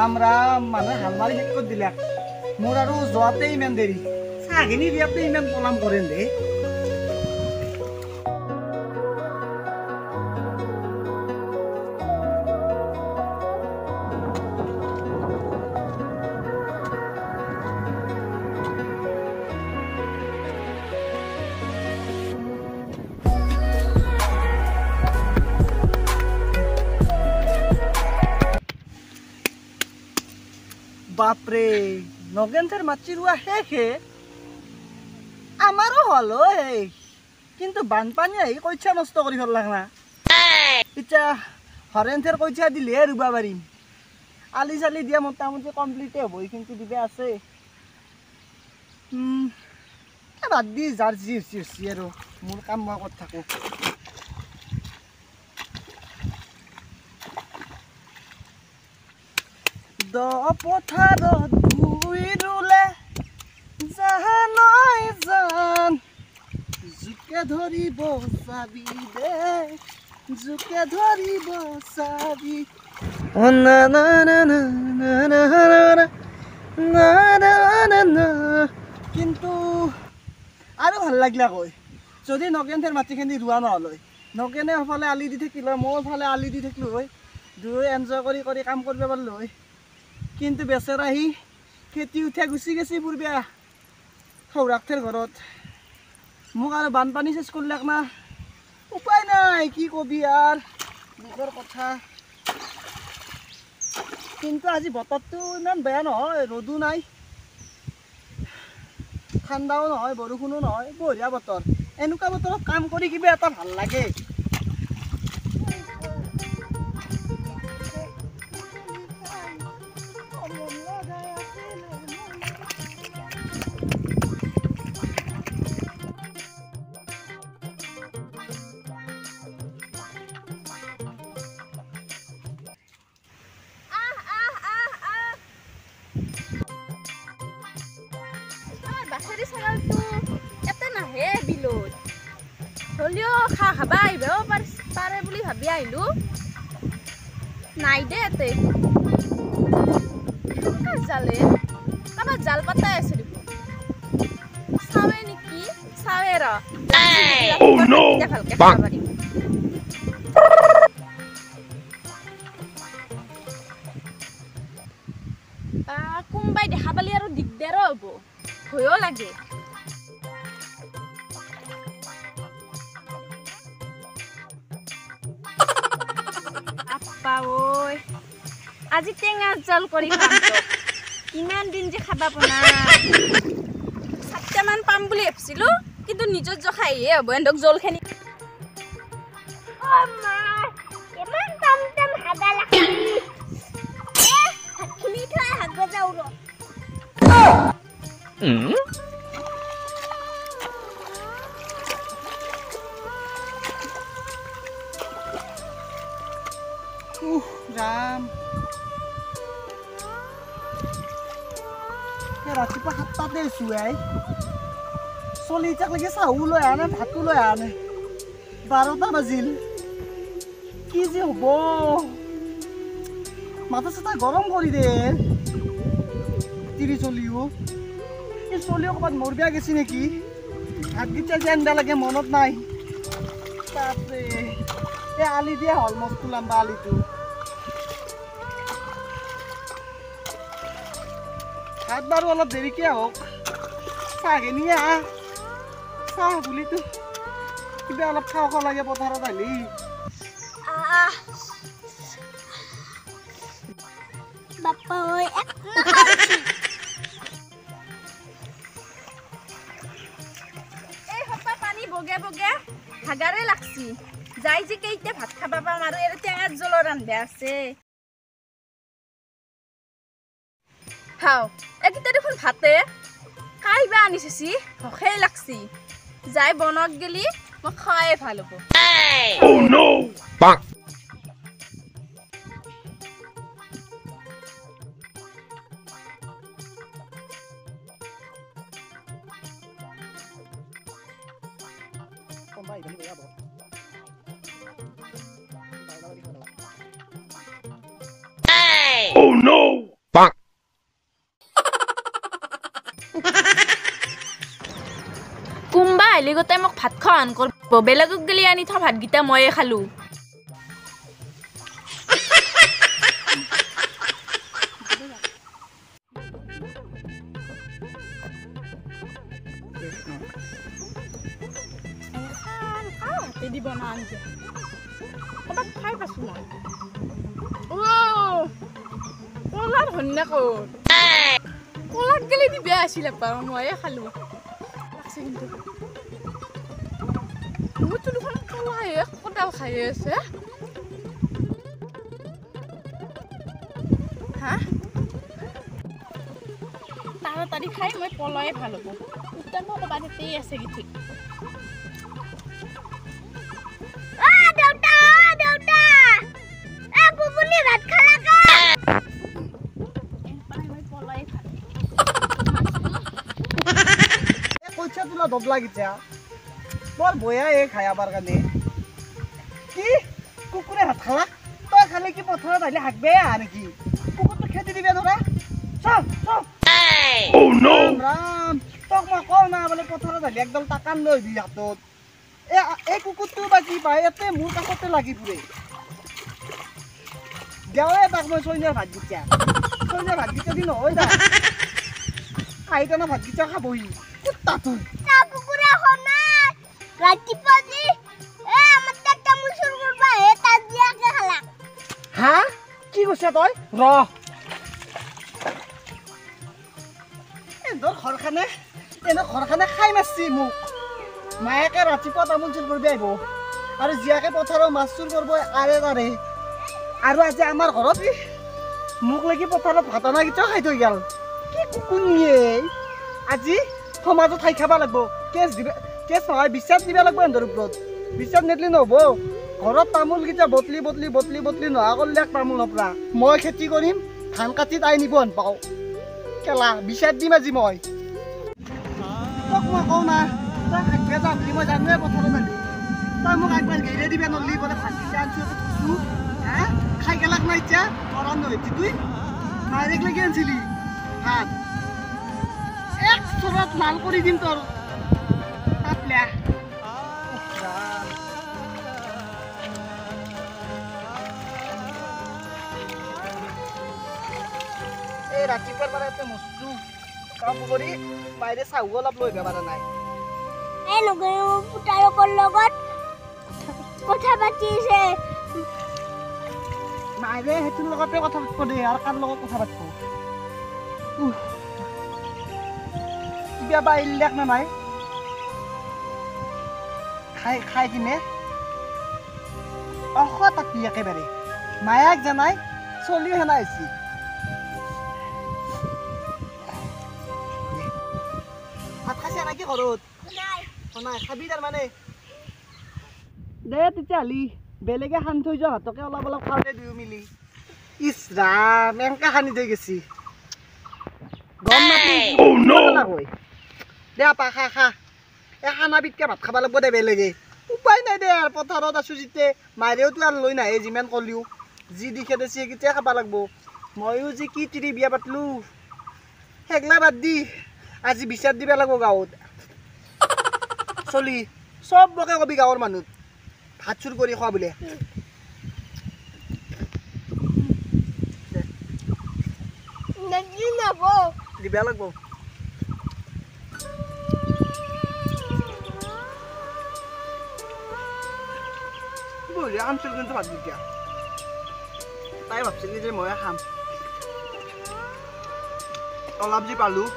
ৰাম ৰাম মানুহে হাল মাৰি শেষ কৰি দিলাক মোৰ আৰু যোৱাতে ইমান দেৰি চাহখিনি দিয়াতে ইমান পলাম কৰেন দে বাপৰে নগেন্দ্ৰেৰ মাছি ৰুয়া শেষে আমাৰও হলো এই কিন্তু বানপানী আহি কইছা নষ্ট কৰি ফেললাক না এতিয়া হরেন্থের কইছা দিলে রুবা পারিম আলি চালি দিয়া মোটামুটি কমপ্লিটে হব কিন্তু দিবে আছে বাদ দি যার জি হচ্ছি আর মোর কাম মই কর থাকো দ পথাৰত ভুই ৰুলে জানই জান জোকে ধৰিব চাবি দে জোকে ধৰিব চাবি না না না না না না না না না না কিন্তু আৰু ভাল লাগিলা কৈ যদি নগেন্দ্ৰৰ মাটিখিনি ৰোৱা নহ'ল হয় নগেনে সফালে আলি দি থাকিল হয় মই ফালে আলি দি থাকিলো হয় দুয়ো এনজয় কৰি কৰি কাম কৰিব পাৰিলো হয় কিন্তু বেচেৰা সি খেতি উঠা গুচি গেছি পূৰ্বে সৌৰাক্ষৰ ঘৰত মোক আৰু বানপানী চেচ কৰিলাক না উপায় নাই কি কবি আৰ দুখৰ কথা কিন্তু আজি বতৰটো ইমান বেয়া নহয় ৰ'দো নাই ঠাণ্ডাও নহয় বৰষুণো নহয় বঢ়িয়া বতৰ এনেকুৱা বতৰত কাম কৰি কিবা এটা ভাল লাগে বাছাৰী চাগালটো এতে নাহে বিলত হলেও খাবা আহিবও পাৰে বুলি ভাবি আহিলো নাই দে এতে জালে কাৰোবাৰ জাল পাতাই আছে দেখোন চাৱে নেকি চাৱে ৰ ভালকে খাব পাৰিম কোনোবাই দেখা পালি আৰু দিগদাৰো হ'ব ভয়ও লাগে আপা ঐ আজি টেঙাৰ জাল কৰি খাম ইমান দিন যে খাবা পোৱা সাতটামান পাম বুলি ভাবিছিলো কিন্তু নিজৰ জখাইহে হ'ব এন্দক জলখিনি ৰাম ৰাতিপুৱা 7টাতে চুৱাই চলি তাক লাগে চাহু লৈ আনে ভাতো লৈ আনে 12টা বাজিল কি যে হ'ব মাথা চাথা গৰম কৰি দে তিৰি চলিও এই চলিও ক'ৰবাত মৰবিয়া গেছি নেকি হাতগিটা যে আন্দা লাগে মনত নাই তাতে এই আলি দিয়া হ'ল মস্ত লম্বা আলিটো হাত বাৰো অলপ দেৰিকে আহক চাহখিনি চাহ বুলিতো কিবা অলপ খাব লাগে পথাৰত আহিলি বাপ্পা ঐ এই হপা পানী বগে বগে হাগাৰে লাগছি যাই যে কেইটা ভাত খাবা পাম আৰু এৰ টেঙাৰ জলৰ ৰান্ধা আছে হাও একিটা দেখোন ভাতে কাইবা আনিছি ভখেই লাগছি যাই বনত গেলি মই খাওয়াই ভাল হব Oh no! Bonk! Oh no! মালিকতে মোক ভাত খোৱান কৰিব বেলেগক গেলি আনি থোৱা ভাতকেইটা ময়ে খালোঁ দিব না আনছে ক'ৰবাত খাই পাইছোঁ মই কলাৰ ধন্যা ক'ত কলাত গেলি দি বেয়া আছিলে পাৰ ময়ে খালোঁ লাগছে কিন্তু মইতো দেখোন কলাহে কদাল খাই আছে হা তাড়াতাড়ি খাই মই পলয়ে ভাল হ'ব উত্তৰ মই ক'ৰবাত এতেই আছে কি ঠিক পইচা তোলা দব লাগিছে বৰ বয়া খাই আবাৰ কাৰণে কি কুকুৰে ভাত খালা তই খালে কি পথাৰত আহিলে হাক বেয়া নেকি কুকুৰটো খেতি দিবে ধৰা চব চব ৰাম তোক মই কওঁ না বোলে পথাৰত আহিলে একদম টাকান লৈ দি হাতত এই কুকুৰটো বা কি পায় ইয়াতে মোৰ কাষতে লাগি ফুৰে দেওৱে তাক মই চৈনীয়াৰ ভাতকেইটা দি নহয় দা আহি কেনে ভাতকেইটা খাবহি কুত্তা তুই হা কি কৈছে তই ঘৰখানে খাই মাৰছি মোক মায়েকে ৰাতিপুৱা তামোল চুৰ কৰিব আহিব আৰু জীয়াকে পথাৰৰ মাছ চুৰ কৰিব আৰে তাৰে আৰু আজি আমাৰ ঘৰত মোক লাগি পথাৰত ভাত অনাকেইটাও খাই থৈ গ'ল কি কুকুৰ নিয়ে আজি সমাজত ঠাই খাব লাগিব কেছ নহয় বিশ্বাস দিব লাগিব সিহঁতৰ ওপৰত বিশ্বাস নিদিলে নহ'ব ঘৰত তামোলকেইটা বটলি নোহোৱা কৰিলে তামোল নপৰা মই খেতি কৰিম ধান কাটি তাই নিব পাওঁ কেলা বিচাৰ দিম আজি মই তোক মই কওঁ না তই খাদ্য যাম বুলি মই জানোৱে পথাৰত আনি তই মোক একবাৰ গেলে দিবা নলি বোলে ভাতকেইটা আনছো থৈছোঁ হা খাই গেলাক নাই এতিয়া গৰম নহৈছি তুই ডাইৰেক্ট লাগি আনিছিলি ভাত এক চৰত লাল কৰি দিম তোৰ তাতলে এই ৰাতিপুৱাৰ পৰা এতে মস্তো কাম কৰি বাইৰে চাহু অলপ লৈ যাব পৰা নাই এই লগৰ পুতাৰকৰ লগত কথা পাতিছে মাইৰে সেইটোৰ লগতে কথা পাতিব দে আৰু কাৰ লগত কথা পাতিব কিবা বা ইল্লাক না নাই খাই কিনে তাকি একেবাৰে মায়াক জানাই চলিও হেনা আহিছি ভাত খাইছে নাকি ঘৰত নাই খাবি তাৰমানে দে তেতিয়াহ'লি বেলেগে সানি থৈ যোৱা ভাতকে অলপ অলপ খাওঁ দে দুয়ো মিলি ইছ ৰাম এনেকে সানি থৈ গেছি গম নাপাই দে আপা খা এই খানাবিধকে ভাত খাব লাগিব দে বেলেগে উপায় নাই দে আৰু পথাৰত আছোঁ যেতিয়া মায়েৰেওতো আৰু লৈ নাহে যিমান ক'লিও যি দিখে দেছি সেইকেইটাই খাব লাগিব ময়ো যি কি তিৰি বিয়া পাতলোঁ সেইগলা বাদ দি আজি বিচাৰ দিব লাগিব গাঁৱত চলি চবকে কবি গাঁৱৰ মানুহ ভাত চুৰ কৰি খোৱা বোলে দিব লাগিব বঢ়িয়া খামছিল কিন্তু ভাত দিয়া তাই ভাবছিল যে ময়ে খাম অলপ যি পালোঁ